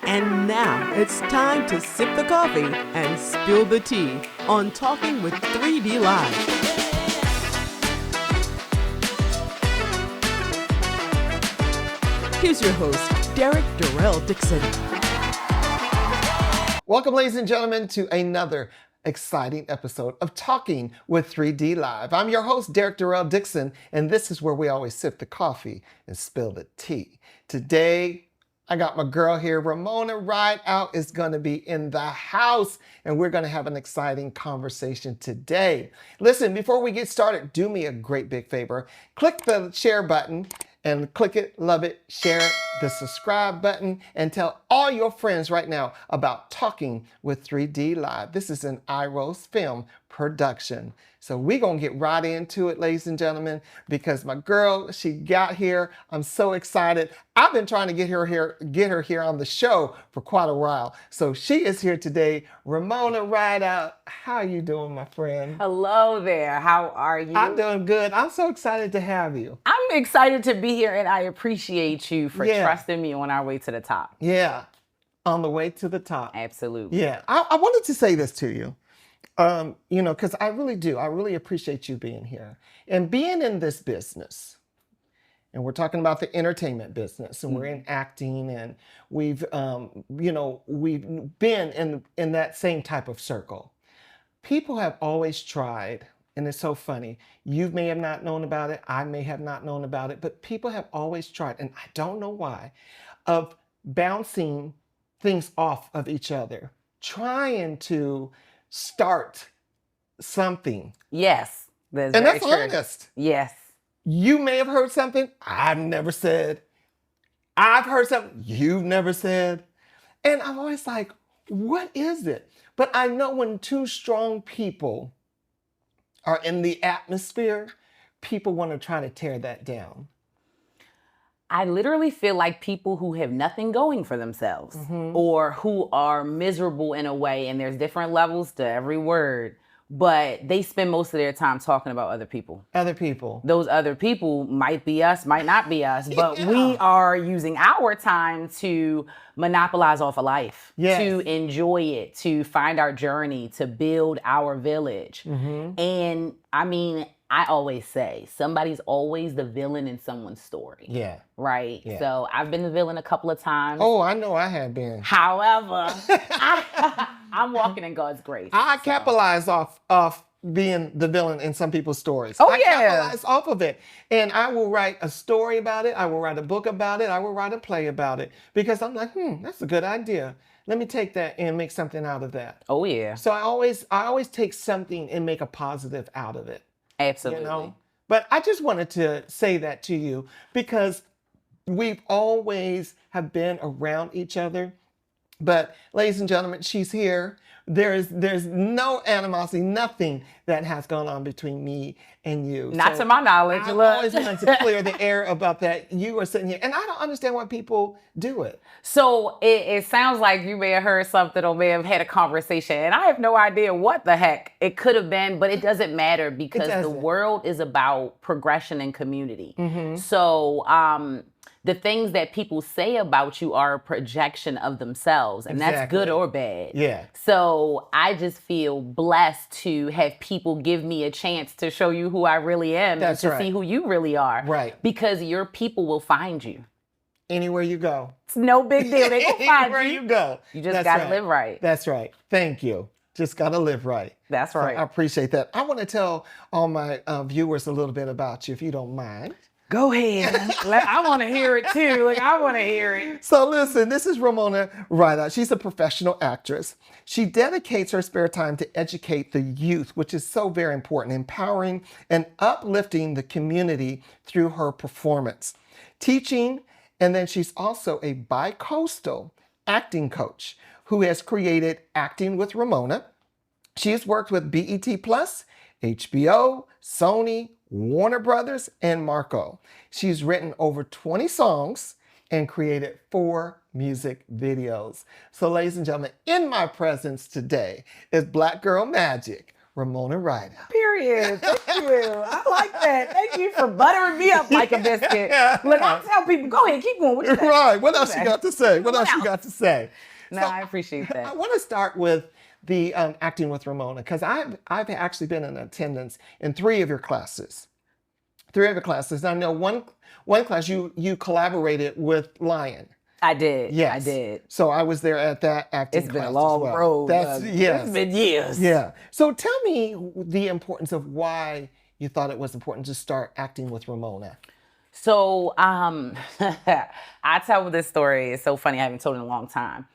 And now it's time to sip the coffee and spill the tea on Talking with 3D Live. Here's your host, Derrick Dixon. Welcome, ladies and gentlemen, to another exciting episode of Talking with 3D Live. I'm your host, Derrick Dixon, and this is where we always sip the coffee and spill the tea. Today, I got my girl here, Ramona Rideout is going to be in the house, and we're going to have an exciting conversation today. Listen, before we get started, do me a great big favor. Click the share button and click it, love it, share the subscribe button, and tell all your friends right now about Talking with 3D Live. This is an iRose Film production. So we're going to get right into it, ladies and gentlemen, because my girl, she got here. I'm so excited. I've been trying to get her here on the show for quite a while. So she is here today. Ramona Rideout. How are you doing, my friend? Hello there. How are you? I'm doing good. I'm so excited to have you. I'm excited to be here, and I appreciate you for trusting me on our way to the top. Yeah, on the way to the top. Absolutely. Yeah, I wanted to say this to you. Because I really do. I really appreciate you being here and being in this business. And we're talking about the entertainment business, and we're in acting, and we've been in that same type of circle. People have always tried, and it's so funny. You may have not known about it. I may have not known about it, but people have always tried, and I don't know why, of bouncing things off of each other, trying to start something. Yes. And that's honest. Yes. You may have heard something I've never said. I've heard something you've never said. And I'm always like, what is it? But I know when two strong people are in the atmosphere, people want to try to tear that down. I literally feel like people who have nothing going for themselves or who are miserable in a way, and there's different levels to every word, but they spend most of their time talking about other people. Other people. Those other people might be us, might not be us, but we are using our time to monopolize off of life, to enjoy it, to find our journey, to build our village. And I mean, I always say somebody's always the villain in someone's story. Yeah. Right? Yeah. So I've been the villain a couple of times. Oh, I know I have been. However, I'm walking in God's grace. I capitalize off being the villain in some people's stories. Oh, I capitalize off of it. And I will write a story about it. I will write a book about it. I will write a play about it. Because I'm like, that's a good idea. Let me take that and make something out of that. Oh, yeah. So I always take something and make a positive out of it. Absolutely. You know? But I just wanted to say that to you because we've always have been around each other. But ladies and gentlemen, she's here. There's no animosity, nothing that has gone on between me and you. Not to my knowledge. I always wanted to clear the air about that. You are sitting here, and I don't understand why people do it. So it sounds like you may have heard something or may have had a conversation, and I have no idea what the heck it could have been, but it doesn't matter because the world is about progression and community. So the things that people say about you are a projection of themselves, and that's good or bad. Yeah. So I just feel blessed to have people give me a chance to show you who I really am and to see who you really are. Right. Because your people will find you. Anywhere you go. It's no big deal. They will find you. Anywhere you go. You just got to live right. That's right. Thank you. Just got to live right. That's right. So I appreciate that. I want to tell all my viewers a little bit about you, if you don't mind. Go ahead. I want to hear it too. I want to hear it. So listen, this is Ramona Rideout. She's a professional actress. She dedicates her spare time to educate the youth, which is so very important, empowering and uplifting the community through her performance, teaching, and then she's also a bicoastal acting coach who has created Acting with Ramona. She has worked with BET Plus, HBO, Sony, Warner Brothers, and Marco. She's written over 20 songs and created 4 music videos. So ladies and gentlemen, in my presence today is Black Girl Magic, Ramona Rideout. Period. Thank you. I like that. Thank you for buttering me up like a biscuit. Look, I tell people, go ahead, keep going. What you Right. What else you got to say? What else you got to say? No, So, I appreciate that. I want to start with the acting with Ramona, because I've actually been in attendance in 3 of your classes. 3 of your classes. I know one class you collaborated with Lion. I did. Yes. I did. So I was there at that acting class. It's been a long road. Yes. It's been years. Yeah. So tell me the importance of why you thought it was important to start acting with Ramona. So I tell this story. It's so funny. I haven't told it in a long time.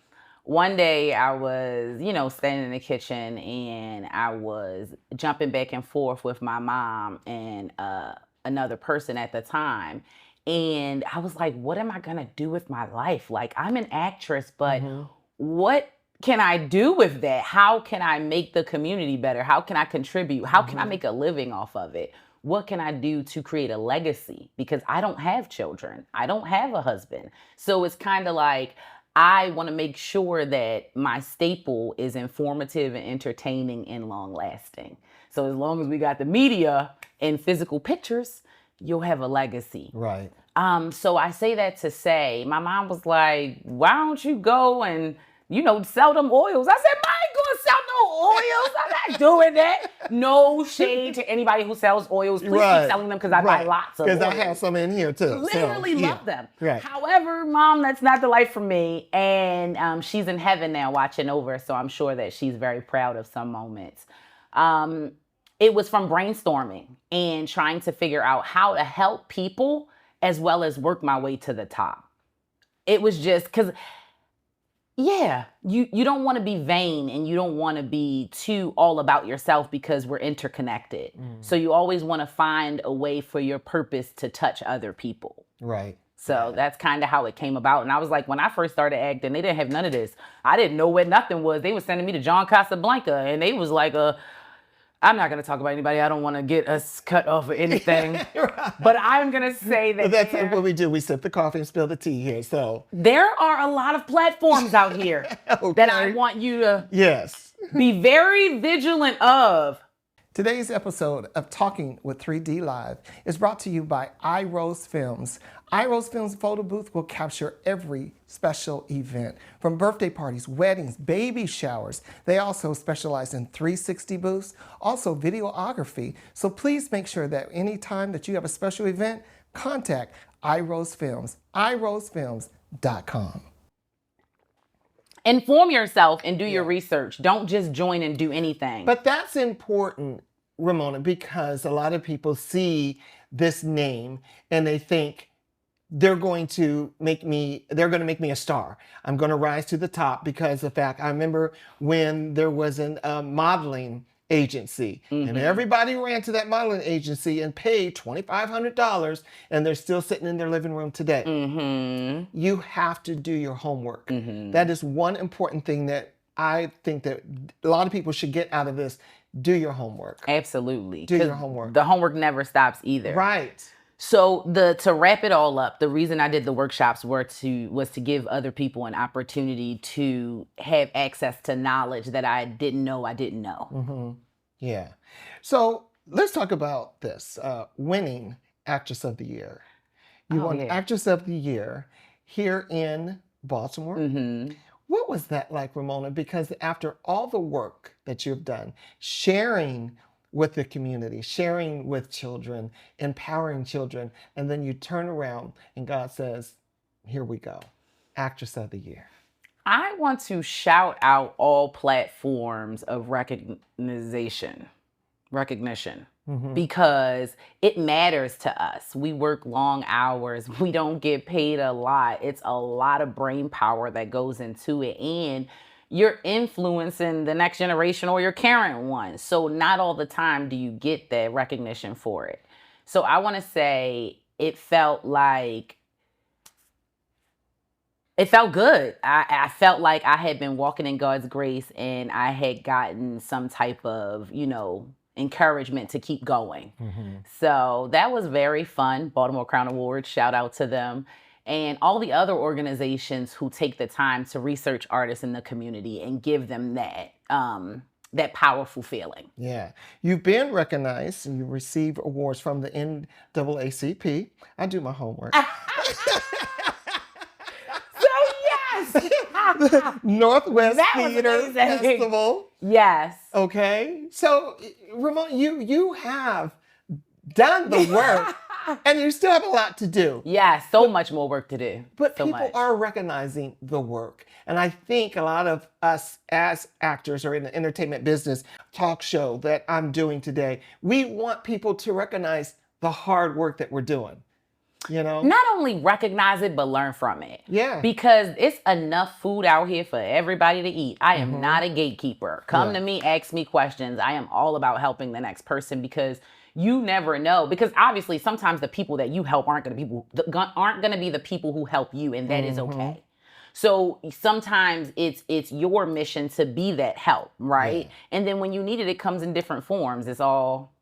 One day I was, standing in the kitchen and I was jumping back and forth with my mom and another person at the time. And I was like, what am I going to do with my life? Like, I'm an actress, but what can I do with that? How can I make the community better? How can I contribute? How can I make a living off of it? What can I do to create a legacy? Because I don't have children. I don't have a husband. So it's kind of like, I want to make sure that my staple is informative and entertaining and long lasting. So as long as we got the media and physical pictures, you'll have a legacy. Right. So I say that to say, my mom was like, why don't you go and, sell them oils? I said, I ain't gonna sell no oils. I'm not doing that. No shade to anybody who sells oils. Please keep selling them because I buy lots of oils. Because I have some in here too. Literally love them. Right. However, Mom, that's not the life for me. And she's in heaven now watching over, so I'm sure that she's very proud of some moments. It was from brainstorming and trying to figure out how to help people as well as work my way to the top. It was just because, you don't want to be vain and you don't want to be too all about yourself because we're interconnected. So you always want to find a way for your purpose to touch other people. Right. So that's kind of how it came about. And I was like, when I first started acting, they didn't have none of this. I didn't know what nothing was. They were sending me to John Casablanca and they was like I'm not going to talk about anybody. I don't want to get us cut off of anything. Right. But I'm going to say that that's what we do. We sip the coffee and spill the tea here. So there are a lot of platforms out here that I want you to be very vigilant of. Today's episode of Talking with 3D Live is brought to you by iRose Films. iRose Films photo booth will capture every special event, from birthday parties, weddings, baby showers. They also specialize in 360 booths, also videography. So please make sure that anytime that you have a special event, contact iRose Films, irosefilms.com. Inform yourself and do your research. Don't just join and do anything. But that's important, Ramona, because a lot of people see this name and they think they're going to make me a star. I'm going to rise to the top because of the fact, I remember when there was a modeling agency and everybody ran to that modeling agency and paid $2,500 and they're still sitting in their living room today. You have to do your homework. That is one important thing that I think that a lot of people should get out of this. Do your homework. Absolutely. Do your homework. The homework never stops either. Right. So to wrap it all up, the reason I did the workshops was to give other people an opportunity to have access to knowledge that I didn't know. Yeah. So let's talk about this. Winning Actress of the Year. You won Actress of the Year here in Baltimore. What was that like, Ramona? Because after all the work that you've done, sharing with the community, sharing with children, empowering children, and then you turn around and God says, here we go, Actress of the Year. I want to shout out all platforms of recognition, because it matters to us. We work long hours. We don't get paid a lot. It's a lot of brain power that goes into it. And you're influencing the next generation or your current one. So not all the time do you get that recognition for it. So I want to say it felt good. I felt like I had been walking in God's grace and I had gotten some type of, encouragement to keep going. So that was very fun. Baltimore Crown Awards, shout out to them. And all the other organizations who take the time to research artists in the community and give them that. that powerful feeling. Yeah. You've been recognized and you received awards from the NAACP. I do my homework. So yes. Northwest That was Theater amazing. Festival. Yes. Okay. So, Ramona, you have done the work and you still have a lot to do. Yeah, so much more work to do. But so people much. are recognizing the work. And I think a lot of us as actors or in the entertainment business talk show that I'm doing today, we want people to recognize the hard work that we're doing. You know? Not only recognize it, but learn from it. Yeah. Because it's enough food out here for everybody to eat. I am not a gatekeeper. Come to me, ask me questions. I am all about helping the next person because you never know. Because obviously sometimes the people that you help aren't going to be the people who help you, and that is okay. So sometimes it's your mission to be that help, right? Yeah. And then when you need it, it comes in different forms. It's all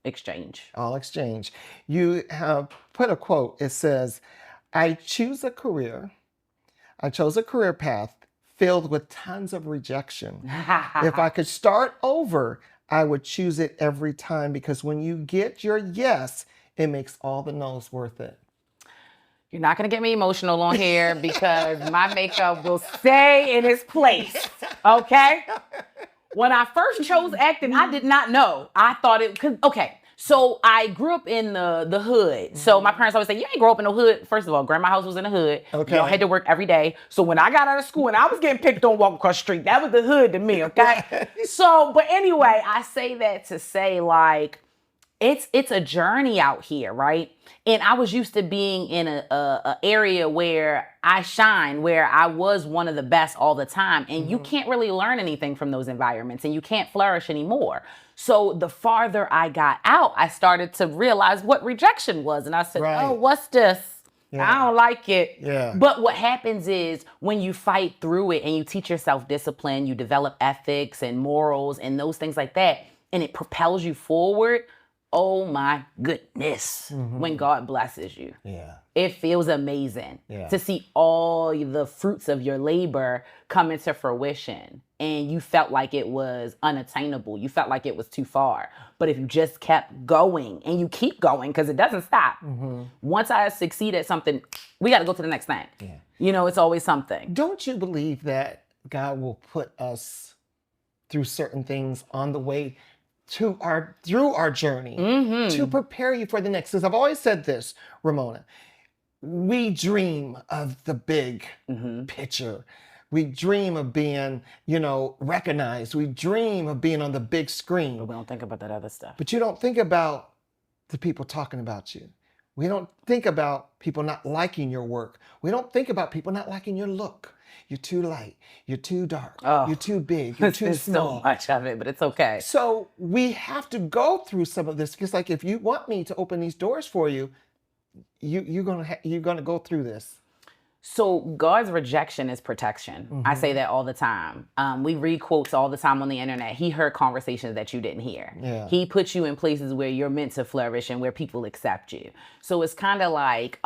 exchange. All exchange. You have put a quote. It says, I chose a career path filled with tons of rejection. If I could start over, I would choose it every time because when you get your yes, it makes all the no's worth it. You're not going to get me emotional on here because my makeup will stay in its place, okay? When I first chose acting, I did not know. I thought so I grew up in the hood. So my parents always say, you ain't grow up in the hood. First of all, grandma's house was in the hood. Okay. Y'all had to work every day. So when I got out of school and I was getting picked on walking across the street, that was the hood to me, okay? So, but anyway, I say that to say like, it's a journey out here, right? And I was used to being in a area where I shine, where I was one of the best all the time. And you can't really learn anything from those environments and you can't flourish anymore. So the farther I got out, I started to realize what rejection was. And I said, oh, what's this? Yeah. I don't like it. Yeah. But what happens is when you fight through it and you teach yourself discipline, you develop ethics and morals and those things like that, and it propels you forward. Oh my goodness, when God blesses you. Yeah. It feels amazing to see all the fruits of your labor come into fruition. And you felt like it was unattainable. You felt like it was too far. But if you just kept going and you keep going, because it doesn't stop. Once I succeed at something, we got to go to the next thing. Yeah. You know, it's always something. Don't you believe that God will put us through certain things on the way through our journey to prepare you for the next? Because I've always said this, Ramona, we dream of the big picture. We dream of being, recognized. We dream of being on the big screen. But we don't think about that other stuff. But you don't think about the people talking about you. We don't think about people not liking your work. We don't think about people not liking your look. You're too light. You're too dark. You're too big. You're too small. So much of it, but it's okay. So we have to go through some of this because, like, if you want me to open these doors for you, you're gonna go through this. So God's rejection is protection. I say that all the time. We read quotes all the time on the internet. He heard conversations that you didn't hear. Yeah. He puts you in places where you're meant to flourish and where people accept you. So it's kind of like,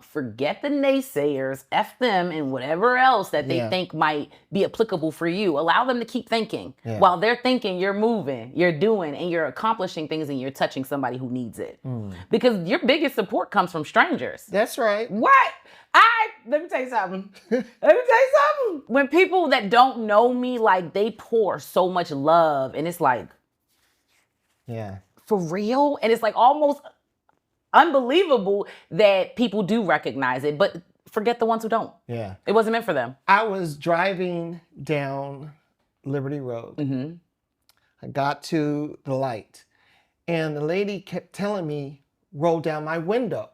forget the naysayers, F them, and whatever else that they think might be applicable for you. Allow them to keep thinking. Yeah. While they're thinking, you're moving, you're doing, and you're accomplishing things and you're touching somebody who needs it. Because your biggest support comes from strangers. That's right. What? Let me tell you something. When people that don't know me, like, they pour so much love, and it's like, for real? And it's like almost unbelievable that people do recognize it, but forget the ones who don't. Yeah. It wasn't meant for them. I was driving down Liberty Road. I got to the light, and the lady kept telling me, roll down my window.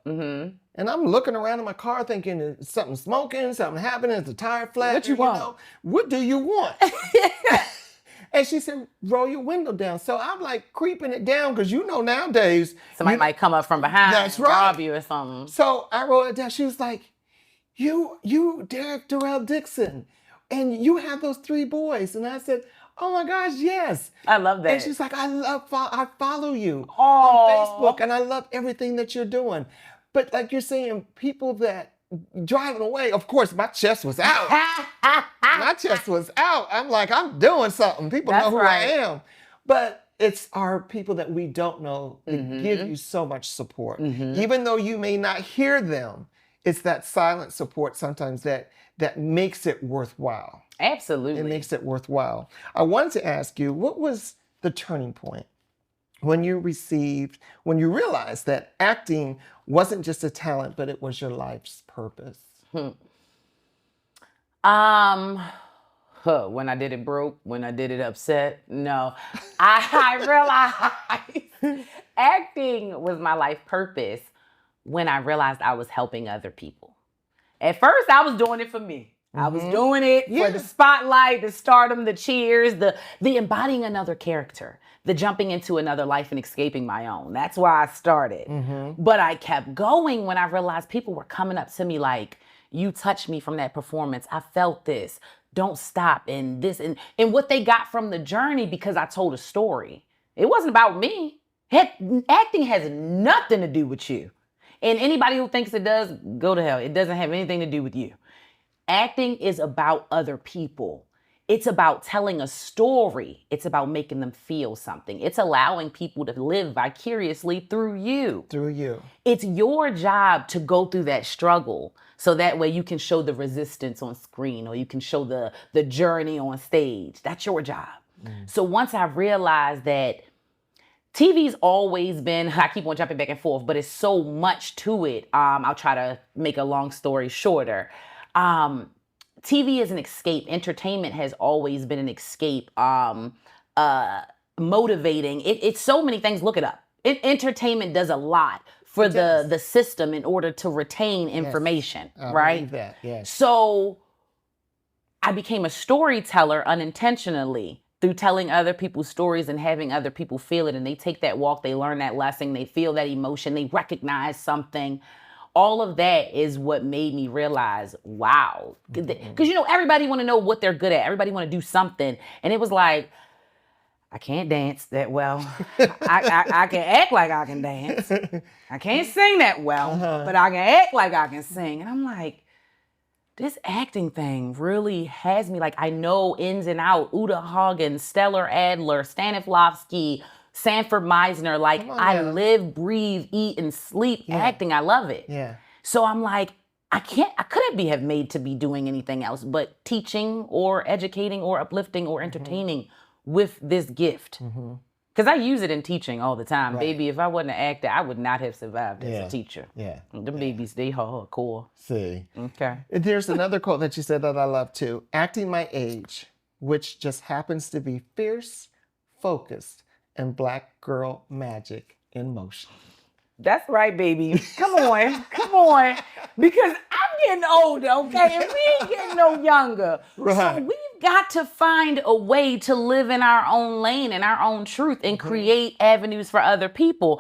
And I'm looking around in my car thinking, is something smoking, something happening, is the tire flat? What you want? What do you want? And she said, roll your window down. So I'm like creeping it down because nowadays. Somebody might come up from behind and rob you or something. So I rolled it down. She was like, you Derrick Dixon, and you have those 3 boys. And I said, oh my gosh, yes. I love that. And she's like, I follow you on Facebook and I love everything that you're doing. But like you're saying, people that driving away, of course, my chest was out. My chest was out. I'm like, I'm doing something. People know who I am. But it's our people that we don't know that give you so much support. Even though you may not hear them, it's that silent support sometimes that makes it worthwhile. Absolutely. It makes it worthwhile. I wanted to ask you, what was the turning point when you realized that acting wasn't just a talent, but it was your life's purpose? When I did it broke, when I did it upset, no. I realized acting was my life purpose when I realized I was helping other people. At first, I was doing it for me. I was doing it for the spotlight, the stardom, the cheers, the embodying another character, the jumping into another life and escaping my own. That's why I started. But I kept going when I realized people were coming up to me like, you touched me from that performance. I felt this. Don't stop. And this and what they got from the journey because I told a story. It wasn't about me. Acting has nothing to do with you. And anybody who thinks it does, go to hell. It doesn't have anything to do with you. Acting is about other people. It's about telling a story. It's about making them feel something. It's allowing people to live vicariously through you. Through you. It's your job to go through that struggle so that way you can show the resistance on screen or you can show the journey on stage. That's your job. So once I realized that TV's always been, I keep on jumping back and forth, but it's so much to it. I'll try to make a long story shorter. TV is an escape. Entertainment has always been an escape. Motivating. It's so many things. Look it up. Entertainment does a lot for the system in order to retain information, right? Believe that, yes. So I became a storyteller unintentionally through telling other people's stories and having other people feel it. And they take that walk, they learn that lesson, they feel that emotion, they recognize something. All of that is what made me realize, wow. Because, everybody want to know what they're good at. Everybody want to do something. And it was like, I can't dance that well. I can act like I can dance. I can't sing that well, but I can act like I can sing. And I'm like, this acting thing really has me, like, I know ins and out, Uta Hagen, Stellar Adler, Stanislavski, Sanford Meisner, like I live, breathe, eat, and sleep acting. I love it. Yeah. So I'm like, I couldn't have made to be doing anything else but teaching or educating or uplifting or entertaining with this gift. Because I use it in teaching all the time. Right. Baby, if I wasn't an actor, I would not have survived as a teacher. Yeah. Them babies, they hardcore. See. Okay. There's another quote that you said that I love too. Acting my age, which just happens to be fierce, focused, and black girl magic in motion. That's right, baby. Come on. Come on. Because I'm getting older, okay? And we ain't getting no younger. Right. So we've got to find a way to live in our own lane and our own truth and create avenues for other people.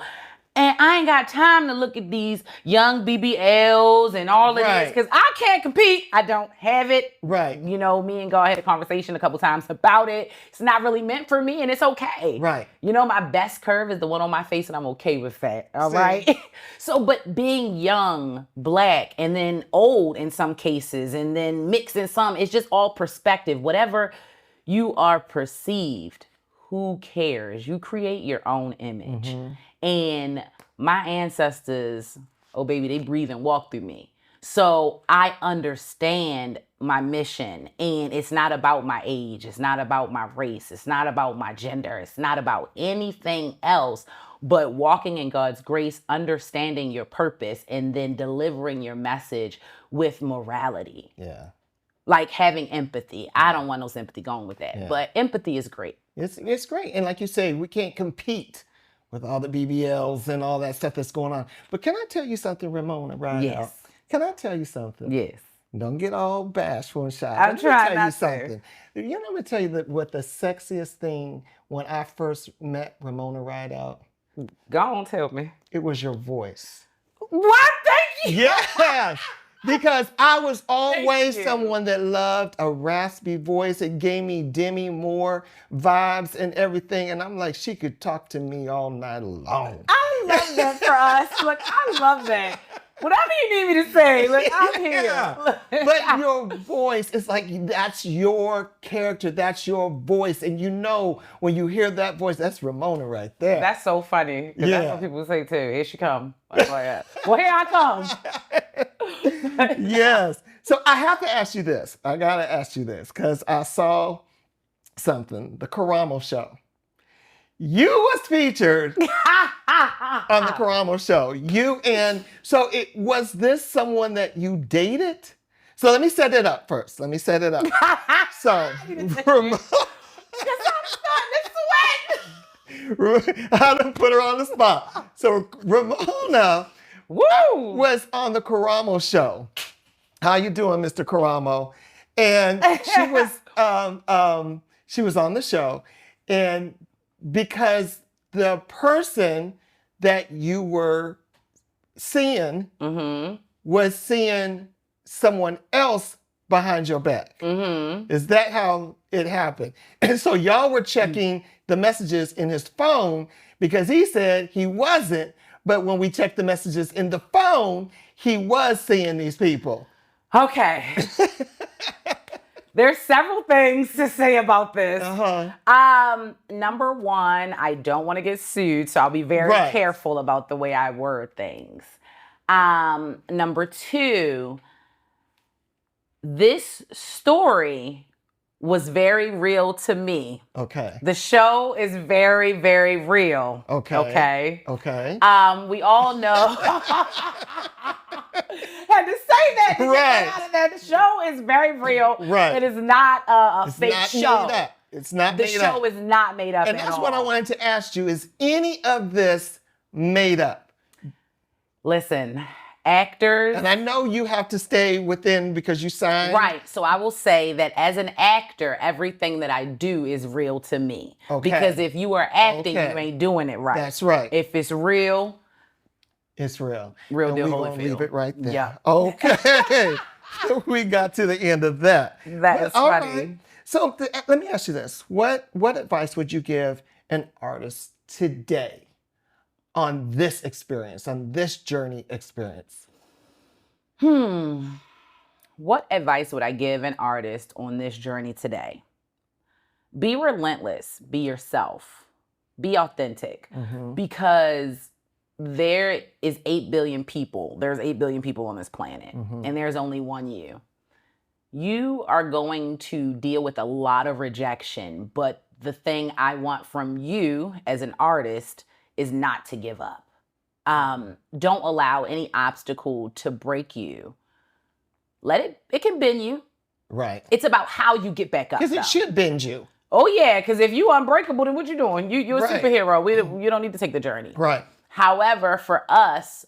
And I ain't got time to look at these young BBLs and all of this because I can't compete. I don't have it. Right. Me and God had a conversation a couple times about it. It's not really meant for me and it's okay. Right. My best curve is the one on my face and I'm okay with that. All right. So, but being young, black, and then old in some cases, and then mixed in some, it's just all perspective. Whatever you are perceived, who cares? You create your own image. And my ancestors, oh baby, they breathe and walk through me. So I understand my mission, and it's not about my age. It's not about my race. It's not about my gender. It's not about anything else but walking in God's grace, understanding your purpose, and then delivering your message with morality. Yeah. Like having empathy. I don't want no sympathy going with that, but empathy is great. It's great. And like you say, we can't compete with all the BBLs and all that stuff that's going on. But can I tell you something, Ramona Rideout? Yes. Can I tell you something? Yes. Don't get all bashful and shy. I'm trying not to. Something. I'm going to tell you what the sexiest thing when I first met Ramona Rideout. Go on, tell me. It was your voice. What? Thank you. Yeah. Because I was always someone that loved a raspy voice. It gave me Demi Moore vibes and everything. And I'm like, she could talk to me all night long. I love that for us. Look, I love that. Whatever you need me to say, look, I'm here. But your voice is like, that's your character, that's your voice. And you know, when you hear that voice, that's Ramona right there. That's so funny. Because that's what people say too. Here she come. Like, well, here I come. Yes. So I have to ask you this. I got to ask you this because I saw something, the Karamo show. You was featured on the Karamo show. So was this someone that you dated? So let me set it up first. So Ramona, I done put her on the spot. So Ramona was on the Karamo show. How you doing, Mr. Karamo? And she was on the show, and because the person that you were seeing was seeing someone else behind your back. Is that how it happened? And so y'all were checking the messages in his phone because he said he wasn't, but when we checked the messages in the phone, he was seeing these people. Okay. There's several things to say about this. Number one, I don't want to get sued, so I'll be very careful about the way I word things. Number two, this story was very real to me. Okay. The show is very, very real. Okay. We all know. Had to say that to get out of there. The show is very real. Right. It is not a fake show. It's not made up. The show is not made up. And that's what I wanted to ask you. Is any of this made up? Listen, actors. And I know you have to stay within because you signed. Right. So I will say that as an actor, everything that I do is real to me. Okay. Because if you are acting, you ain't doing it right. That's right. If it's real, it's real. Real deal, Holyfield. We're going to leave it right there. Yeah. Okay. We got to the end of that. That is funny. Right. So let me ask you this. What advice would you give an artist today on this experience, on this journey experience? What advice would I give an artist on this journey today? Be relentless. Be yourself. Be authentic. Because there is 8 billion people. There's 8 billion people on this planet. And there's only one you. You are going to deal with a lot of rejection. But the thing I want from you as an artist is not to give up. Don't allow any obstacle to break you. It can bend you. Right. It's about how you get back up. Because it should bend you. Oh yeah, because if you unbreakable, then what you doing? You're a superhero. You don't need to take the journey. Right. However, for us.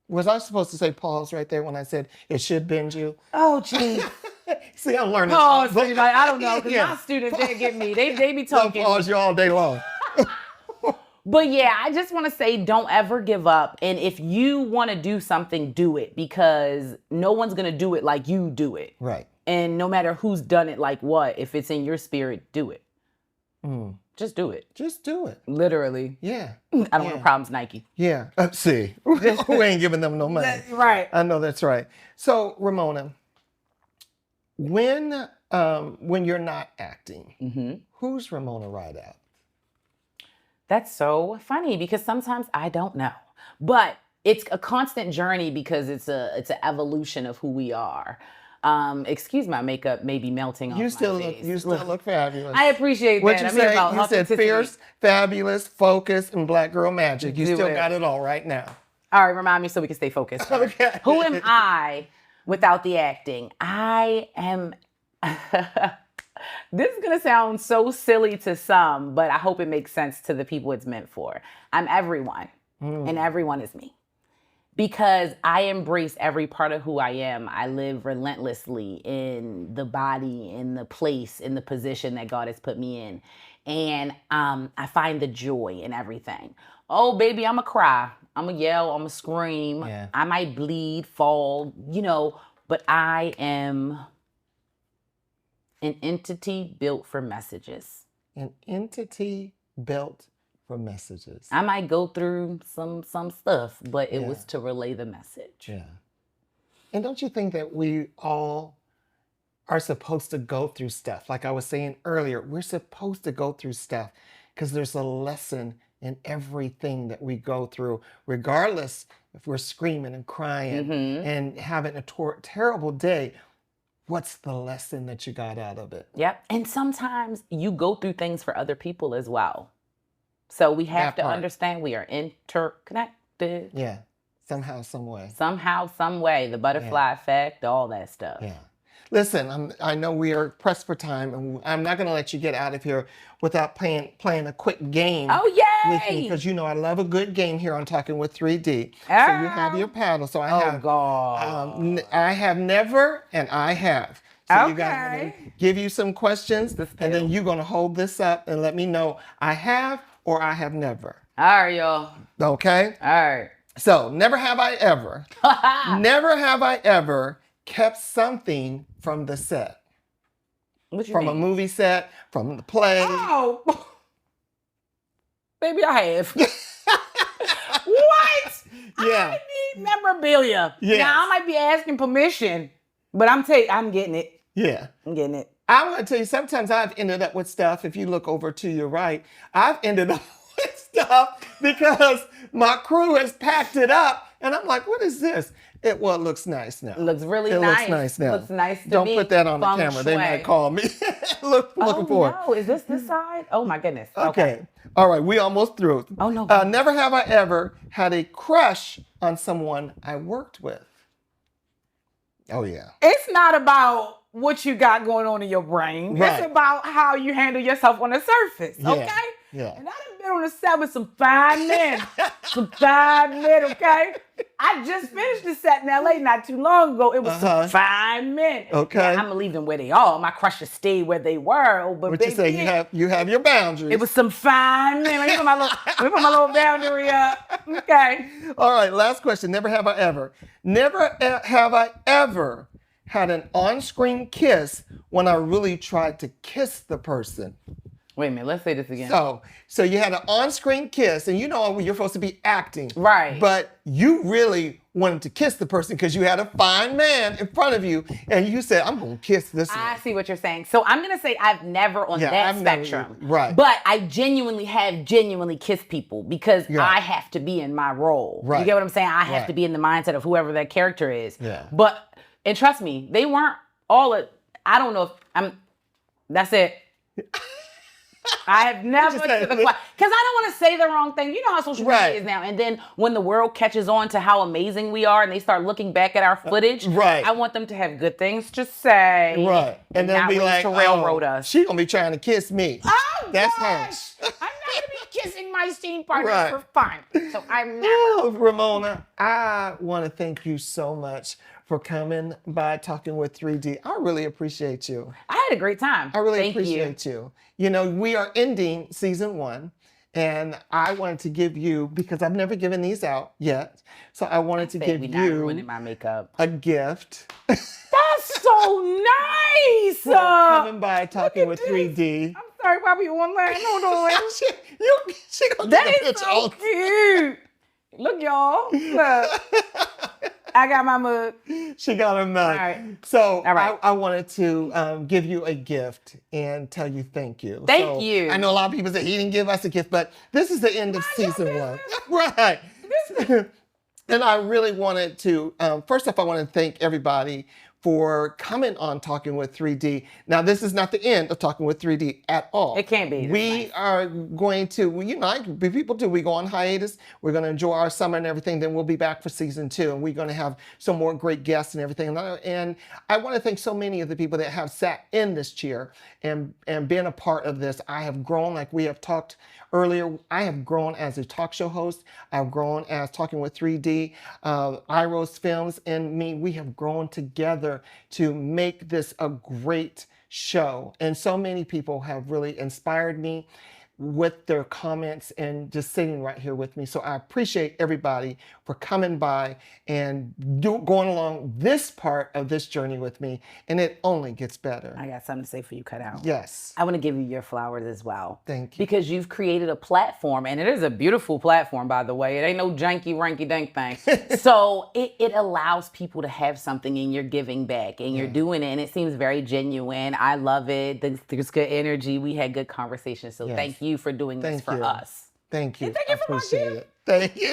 Was I supposed to say pause right there when I said it should bend you? Oh, geez. See, I'm learning. Pause. I don't know, because my students, they get me. They be talking. I'll pause you all day long. But yeah, I just want to say don't ever give up. And if you want to do something, do it. Because no one's going to do it like you do it. Right. And no matter who's done it like what, if it's in your spirit, do it. Just do it. Just do it. Literally. Yeah. I don't want problems, Nike. Yeah. See, we ain't giving them no money. That's right. I know that's right. So, Ramona, when you're not acting, who's Ramona Rideout? That's so funny because sometimes I don't know. But it's a constant journey because it's an evolution of who we are. Excuse my makeup may be melting off my face. You still look fabulous. I appreciate what that. You said fierce, fabulous, focused, and black girl magic. You still got it all right now. All right, remind me so we can stay focused. Okay. Who am I without the acting? I am... This is going to sound so silly to some, but I hope it makes sense to the people it's meant for. I'm everyone, and everyone is me. Because I embrace every part of who I am. I live relentlessly in the body, in the place, in the position that God has put me in. And I find the joy in everything. Oh, baby, I'm going to cry. I'm going to yell. I'm going to scream. Yeah. I might bleed, fall, but I am an entity built for messages. An entity built for messages? I might go through some stuff, but it was to relay the message. Yeah. And don't you think that we all are supposed to go through stuff? Like I was saying earlier, we're supposed to go through stuff because there's a lesson in everything that we go through, regardless if we're screaming and crying and having a terrible day. What's the lesson that you got out of it? Yep. And sometimes you go through things for other people as well. So we have to understand we are interconnected. Yeah. Somehow, some way. Somehow, some way. The butterfly effect, all that stuff. Yeah. Listen, I know we are pressed for time, and I'm not going to let you get out of here without playing a quick game. Oh, yay! With me, because you know I love a good game here on Talking with 3D. So you have your paddle. So I have. God. I have never, and I have. So you guys, give you some questions, and then you're going to hold this up and let me know I have or I have never. All right, y'all. Okay. All right. So never have I ever kept something from the set. What you from mean? A movie set, from the play. Oh, baby, I have. What? Yeah. I need memorabilia. Yes. Now, I might be asking permission, but I'm getting it. Yeah. I'm getting it. I'm going to tell you, sometimes I've ended up with stuff, if you look over to your right, I've ended up with stuff because my crew has packed it up, and I'm like, what is this? It looks nice now. It looks really nice. nice. It looks nice now. Looks nice to Don't me. put that on the Feng camera. They shui. might call me. Looking for it. Oh, no. Is this side? Oh, my goodness. Okay. All right. We almost through. Oh, no. Never have I ever had a crush on someone I worked with. Oh, yeah. It's not about what you got going on in your brain. Right. It's about how you handle yourself on the surface. Yeah. Okay? Yeah. And I done been on the set with some fine men. Okay? I just finished the set in LA not too long ago. It was some fine men. Okay. Now, I'm gonna leave them where they are. My crushes stayed where they were. Oh, but What baby, you say? You have your boundaries. it was some fine men. Let me put my little boundary up. Okay. All right. Last question. Never have I ever had an on-screen kiss when I really tried to kiss the person. Wait a minute. Let's say this again. So you had an on-screen kiss, and you know you're supposed to be acting. Right. But you really wanted to kiss the person because you had a fine man in front of you, and you said, I'm going to kiss this one. I see what you're saying. So I'm going to say I've never on that spectrum. Right. But I genuinely kissed people because I have to be in my role. Right. You get what I'm saying? I have to be in the mindset of whoever that character is. Yeah. And trust me, they weren't I don't know if that's it. I have never, because I don't want to say the wrong thing. You know how social media is now. And then when the world catches on to how amazing we are and they start looking back at our footage, I want them to have good things to say. Right. And then be like, to railroad us. She's going to be trying to kiss me. Oh, that's gosh. I'm not going to be kissing my scene partners Right. for fun. So I'm never. Oh, Ramona, I want to thank you so much for coming by Talking with 3D. I really appreciate you. I had a great time. I really appreciate you. You know, we are ending season 1, and I wanted to give you, because I've never given these out yet, so I wanted to give you my makeup. a gift. That's so nice. For coming by Talking with 3D. I'm sorry, Bobby, online. Hold on. she gonna That take a is picture so on- cute. Look, y'all. Look. I got my mug. She got her mug. All right. So All right. I wanted to give you a gift and tell you thank you. Thank you. I know a lot of people say he didn't give us a gift, but this is the end of season 1. Right. And I really wanted to, first off, I want to thank everybody for coming on Talking with 3D. Now, this is not the end of Talking with 3D at all. It can't be. We are going to, like people do, we go on hiatus. We're going to enjoy our summer and everything. Then we'll be back for season 2. And we're going to have some more great guests and everything. And I want to thank so many of the people that have sat in this chair and been a part of this. I have grown, like we have talked earlier. I have grown as a talk show host. I've grown as Talking with 3D. Iros Films and me, we have grown together to make this a great show. And so many people have really inspired me. with their comments and just sitting right here with me. So I appreciate everybody for coming by and going along this part of this journey with me. And it only gets better. I got something to say for you, cut out. Yes. I want to give you your flowers as well. Thank you. Because you've created a platform, and it is a beautiful platform, by the way. It ain't no janky, ranky dank thing. So it allows people to have something, and you're giving back, and you're doing it, and it seems very genuine. I love it. There's good energy. We had good conversations. So thank you for doing this for us. Thank you. And thank you for my gift. Thank you.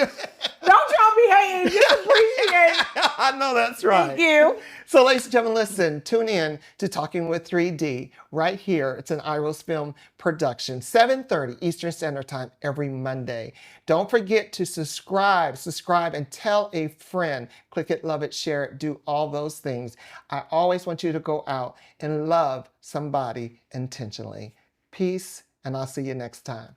Don't y'all be hating. Just appreciate it. I know that's right. Thank you. So, ladies and gentlemen, listen, tune in to Talking with 3D right here. It's an Iros Film production, 7:30 Eastern Standard Time every Monday. Don't forget to subscribe, and tell a friend. Click it, love it, share it, do all those things. I always want you to go out and love somebody intentionally. Peace, and I'll see you next time.